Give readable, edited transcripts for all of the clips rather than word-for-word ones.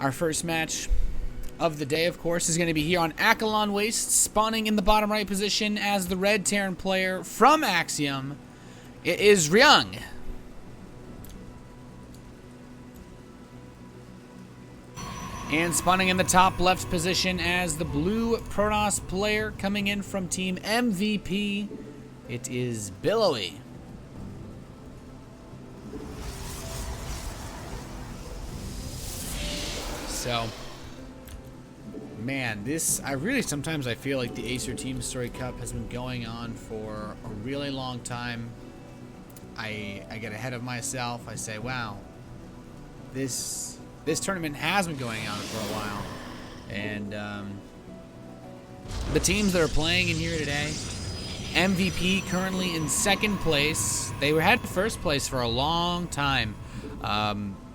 Our first match of the day, of course, is going to be here on Akilon Wastes, spawning in the bottom right position as the red Terran player from Axiom. It is Ryung. And spawning in the top left position as the blue Protoss player coming in from Team MVP, it is Billowy. So, man, sometimes I feel like the Acer TeamStory Cup has been going on for a really long time. I get ahead of myself. I say, wow, this tournament has been going on for a while. And the teams that are playing in here today, MVP currently in second place. They had first place for a long time.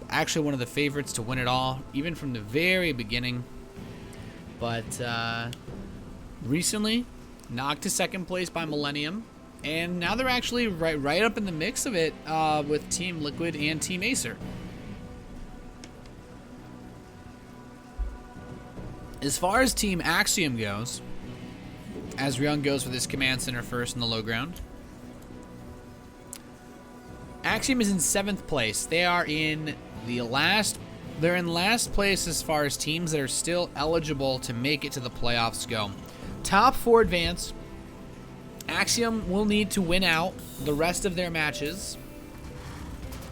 Actually one of the favorites to win it all, even from the very beginning. But recently knocked to second place by Millennium, and now they're actually right up in the mix of it with Team Liquid and Team Acer. As far as Team Axiom goes, as Ryung goes for this command center first in the low ground, Axiom is in 7th place. They are in they're in last place as far as teams that are still eligible to make it to the playoffs go. Top 4 advance. Axiom will need to win out the rest of their matches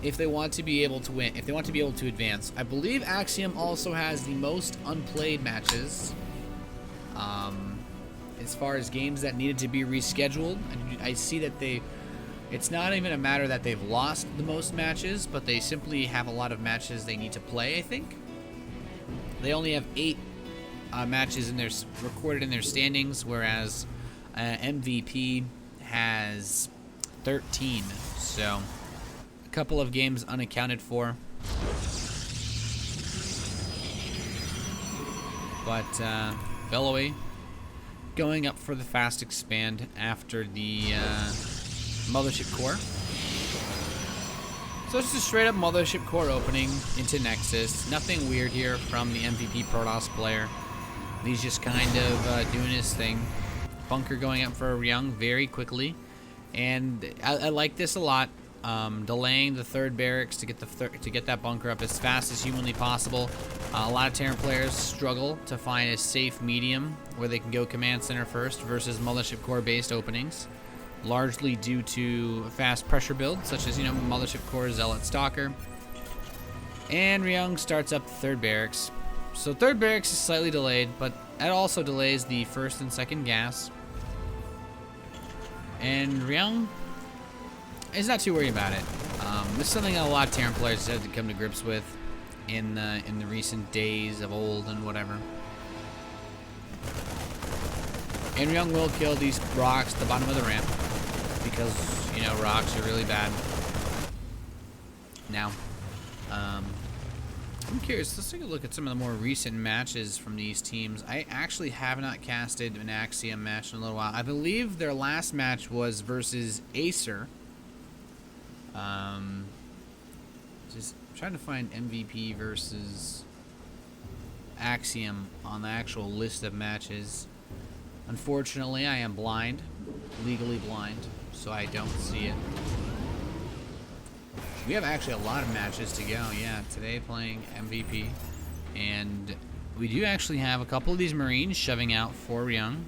if they want to be able to win, if they want to be able to advance. I believe Axiom also has the most unplayed matches. As far as games that needed to be rescheduled, I see that it's not even a matter that they've lost the most matches, but they simply have a lot of matches they need to play, I think. They only have 8 matches recorded in their standings, whereas MVP has 13. So, a couple of games unaccounted for. But Billowy going up for the fast expand after the Mothership Core. So it's just a straight up Mothership Core opening into Nexus. Nothing weird here from the MVP Protoss player. He's just kind of doing his thing. Bunker going up for Ryung very quickly. And I like this a lot. Delaying the third barracks to get that bunker up as fast as humanly possible. A lot of Terran players struggle to find a safe medium where they can go command center first versus Mothership Core based openings, largely due to fast pressure builds such as, Mothership Core, Zealot, Stalker. And Ryung starts up the third barracks. So third barracks is slightly delayed, but that also delays the first and second gas. And Ryung is not too worried about it. This is something that a lot of Terran players have to come to grips with in the recent days of old and whatever. And Ryung will kill these rocks at the bottom of the ramp because, rocks are really bad. Now, I'm curious. Let's take a look at some of the more recent matches from these teams. I actually have not casted an Axiom match in a little while. I believe their last match was versus Acer. Just trying to find MVP versus Axiom on the actual list of matches. Unfortunately, I am blind, legally blind, so I don't see it. We have actually a lot of matches to go. Yeah, today playing MVP, and we do actually have a couple of these Marines shoving out for Ryung,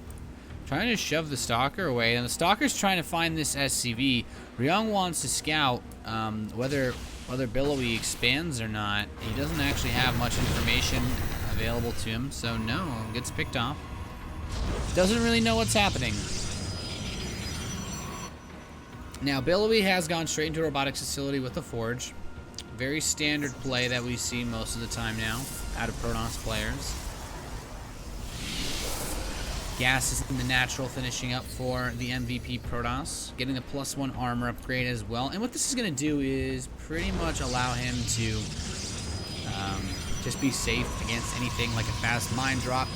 trying to shove the Stalker away, and the Stalker's trying to find this SCV. Ryung wants to scout whether Billowy expands or not. He doesn't actually have much information available to him, so no, gets picked off. Doesn't really know what's happening. Now, Billowy has gone straight into a robotics facility with the Forge. Very standard play that we see most of the time now out of Protoss players. Gas is in the natural, finishing up for the MVP Protoss, getting the +1 armor upgrade as well. And what this is going to do is pretty much allow him to just be safe against anything like a fast mine drop.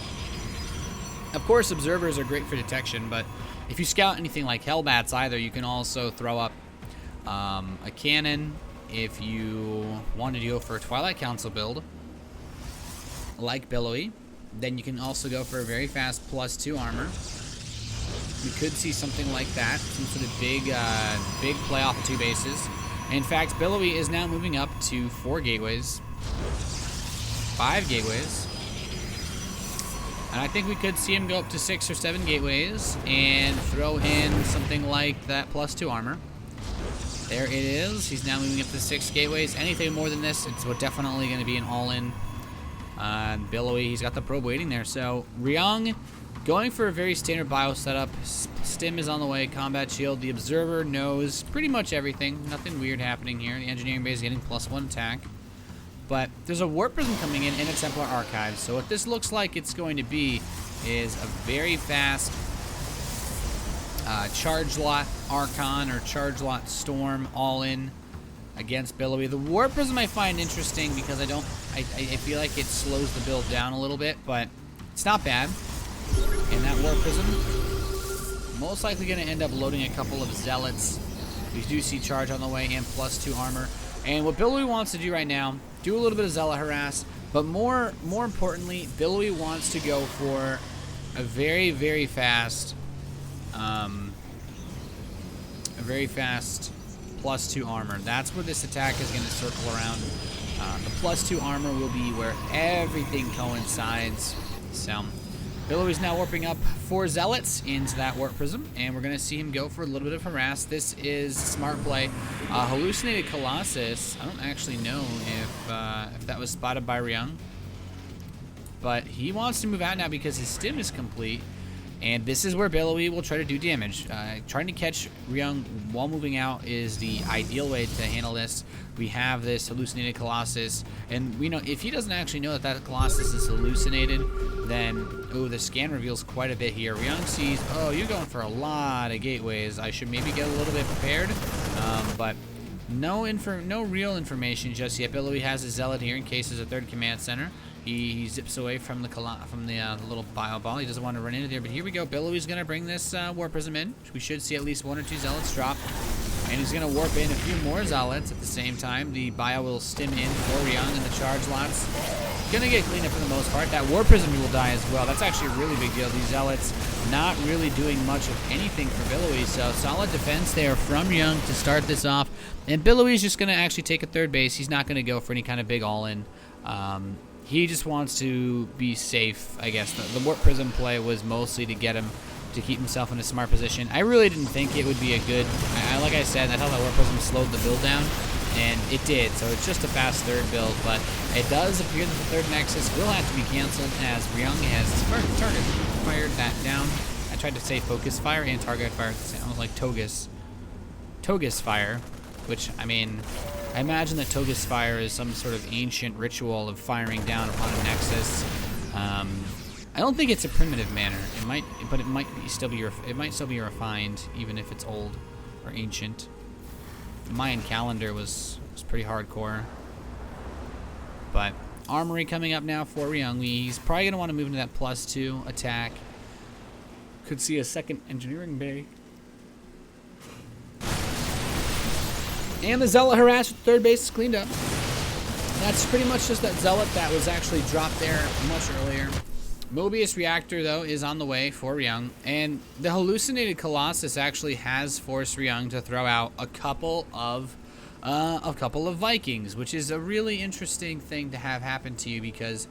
Of course, observers are great for detection, but if you scout anything like Hellbats either, you can also throw up a cannon if you wanted to go for a Twilight Council build. like Billowy, then you can also go for a very fast +2 armor. We could see something like that, some sort of big play off of 2 bases. In fact, Billowy is now moving up to 4 gateways, 5 gateways. And I think we could see him go up to 6 or 7 gateways and throw in something like that +2 armor. There it is. He's now moving up to 6 gateways. Anything more than this, it's definitely going to be an all-in. Billowy, he's got the probe waiting there. So Ryung going for a very standard bio setup. Stim is on the way. Combat shield. The observer knows pretty much everything. Nothing weird happening here. The engineering base is getting +1 attack. But there's a warp prism coming in a Templar archive. So what this looks like it's going to be is a very fast charge lot Archon or charge lot Storm all in against Billowy. The warp prism I find interesting because I feel like it slows the build down a little bit, but it's not bad. And that warp prism most likely going to end up loading a couple of zealots. We do see charge on the way and +2 armor. And what Billowy wants to do right now, do a little bit of zealot harass, but more importantly, Billowy wants to go for a very fast +2 armor. That's where this attack is going to circle around. The +2 armor will be where everything coincides. So Billowy's now warping up 4 zealots into that warp prism, and we're going to see him go for a little bit of harass. This is smart play. Hallucinated Colossus. I don't actually know if that was spotted by Ryung, but he wants to move out now because his stim is complete. And this is where Billowy will try to do damage. Trying to catch Ryung while moving out is the ideal way to handle this. We have this hallucinated Colossus, and we know if he doesn't actually know that Colossus is hallucinated, then the scan reveals quite a bit here. Ryung sees, you're going for a lot of gateways. I should maybe get a little bit prepared, but no real information just yet. Billowy has a zealot here in case there's a 3rd command center. He zips away from the little bio ball. He doesn't want to run into there, but here we go. Billowy's going to bring this warp prism in. We should see at least 1 or 2 zealots drop. And he's going to warp in a few more zealots at the same time. The bio will stim in for Ryung in the charge lots. Going to get cleaned up for the most part. That warp prism will die as well. That's actually a really big deal. These zealots not really doing much of anything for Billowy. So solid defense there from Ryung to start this off. And Billowy's just going to actually take a 3rd base. He's not going to go for any kind of big all-in. He just wants to be safe, I guess. The warp prism play was mostly to get him to keep himself in a smart position. I really didn't think it would be a good... like I said, I thought that warp prism slowed the build down, and it did. So it's just a fast 3rd build, but it does appear that the 3rd Nexus will have to be canceled as Ryung has target fired that down. I tried to say focus fire and target fire. I was like Togus fire, which, I mean... I imagine that Togus fire is some sort of ancient ritual of firing down upon a Nexus. I don't think it's a primitive manner. It might, but it might still be refined, even if it's old or ancient. The Mayan calendar was pretty hardcore. But armory coming up now for Ryung. He's probably gonna want to move into that +2 attack. Could see a 2nd engineering bay. And the zealot harass with 3rd base is cleaned up. That's pretty much just that zealot that was actually dropped there much earlier. Mobius reactor, though, is on the way for Ryung. And the hallucinated Colossus actually has forced Ryung to throw out a couple of Vikings, which is a really interesting thing to have happen to you because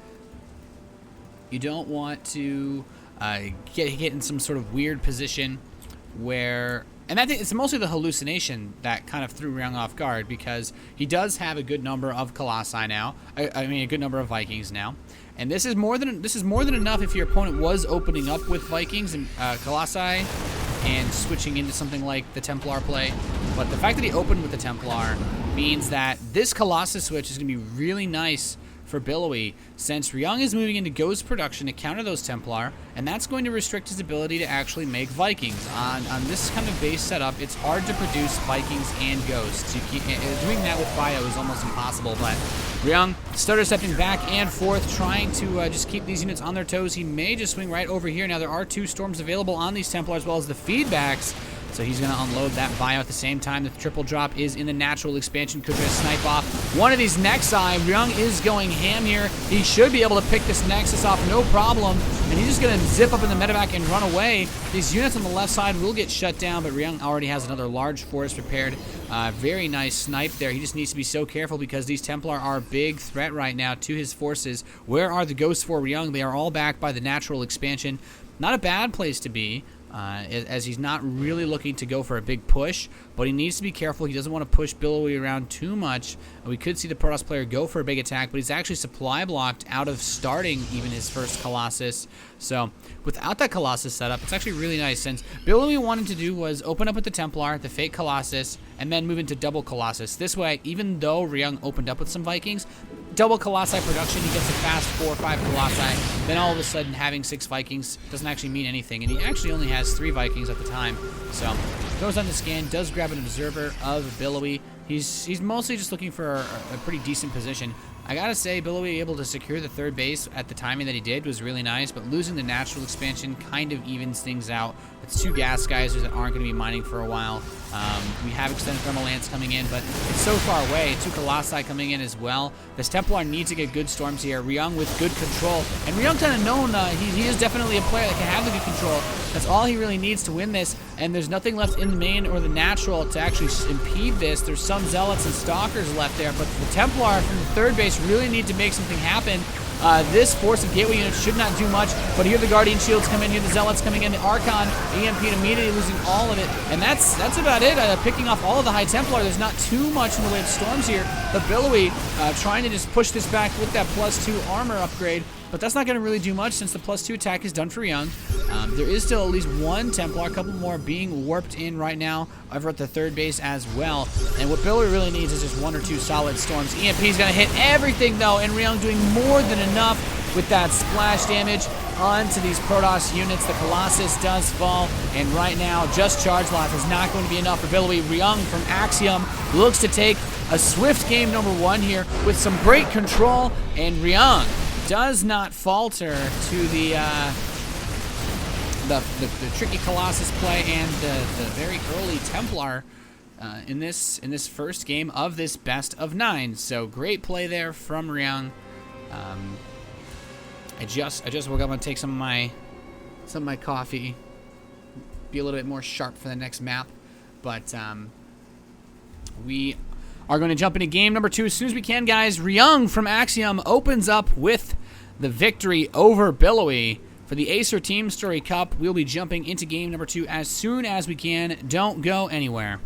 you don't want to get in some sort of weird position where... And I think it's mostly the hallucination that kind of threw Ryung off guard because he does have a good number of Colossi now. I mean, a good number of Vikings now. And this is more than enough if your opponent was opening up with Vikings and Colossi and switching into something like the Templar play. But the fact that he opened with the Templar means that this Colossus switch is going to be really nice for Billowy, since Ryung is moving into Ghost production to counter those Templar, and that's going to restrict his ability to actually make Vikings. On this kind of base setup, it's hard to produce Vikings and Ghosts. Doing that with Bio is almost impossible, but Ryung stutter stepping back and forth, trying to just keep these units on their toes. He may just swing right over here. Now, there are 2 storms available on these Templar, as well as the feedbacks So he's going to unload that bio at the same time. The triple drop is in the natural expansion. Could just snipe off one of these Nexi. Ryung is going ham here. He should be able to pick this Nexus off no problem. And he's just going to zip up in the medevac and run away. These units on the left side will get shut down, but Ryung already has another large force prepared. Very nice snipe there. He just needs to be so careful because these Templar are a big threat right now to his forces. Where are the ghosts for Ryung? They are all backed by the natural expansion. Not a bad place to be. As he's not really looking to go for a big push, but he needs to be careful. He doesn't want to push Billowy around too much. We could see the Protoss player go for a big attack, but he's actually supply blocked out of starting even his first Colossus. So without that Colossus setup, it's actually really nice, since Billowy wanted to do was open up with the Templar, the fake Colossus, and then move into double Colossus. This way, even though Ryung opened up with some Vikings, double Colossi production, he gets a fast 4 or 5 Colossi, then all of a sudden having 6 Vikings doesn't actually mean anything, and he actually only has 3 Vikings at the time. So goes on the scan, does grab an observer of Billowy. He's mostly just looking for a pretty decent position. I gotta say, Billowy able to secure the 3rd base at the timing that he did was really nice, but losing the natural expansion kind of evens things out. It's 2 gas geysers that aren't going to be mining for a while. We have extended thermal lance coming in, but it's so far away. 2 Colossi coming in as well. This Templar needs to get good storms here. Ryung with good control, and Ryung kind of known he is definitely a player that can have the good control. That's all he really needs to win this, and there's nothing left in the main or the natural to actually impede this. There's some Zealots and Stalkers left there, but the Templar from the 3rd base really need to make something happen. This force of gateway units should not do much, but here the Guardian Shields come in, here the Zealots coming in, the Archon, EMP immediately losing all of it, and that's about it. Picking off all of the High Templar, there's not too much in the way of storms here, but Billowy trying to just push this back with that +2 armor upgrade, but that's not going to really do much since the +2 attack is done for Ryung. There is still at least 1 Templar, a couple more being warped in right now over at the 3rd base as well. And what Billowy really needs is just 1 or 2 solid storms. EMP is going to hit everything though, and Ryung doing more than enough with that splash damage onto these Protoss units. The Colossus does fall, and right now just charge loss is not going to be enough for Billowy. Ryung from Axiom looks to take a swift game number 1 here with some great control, and Ryung does not falter to the tricky Colossus play and the very early Templar in this first game of this best of 9. So great play there from Ryung. I just woke up. I'm gonna take some of my coffee, be a little bit more sharp for the next map, but we are going to jump into game number 2 as soon as we can, guys. Ryung from Axiom opens up with the victory over Billowy for the Acer TeamStory Cup. We'll be jumping into game number 2 as soon as we can. Don't go anywhere.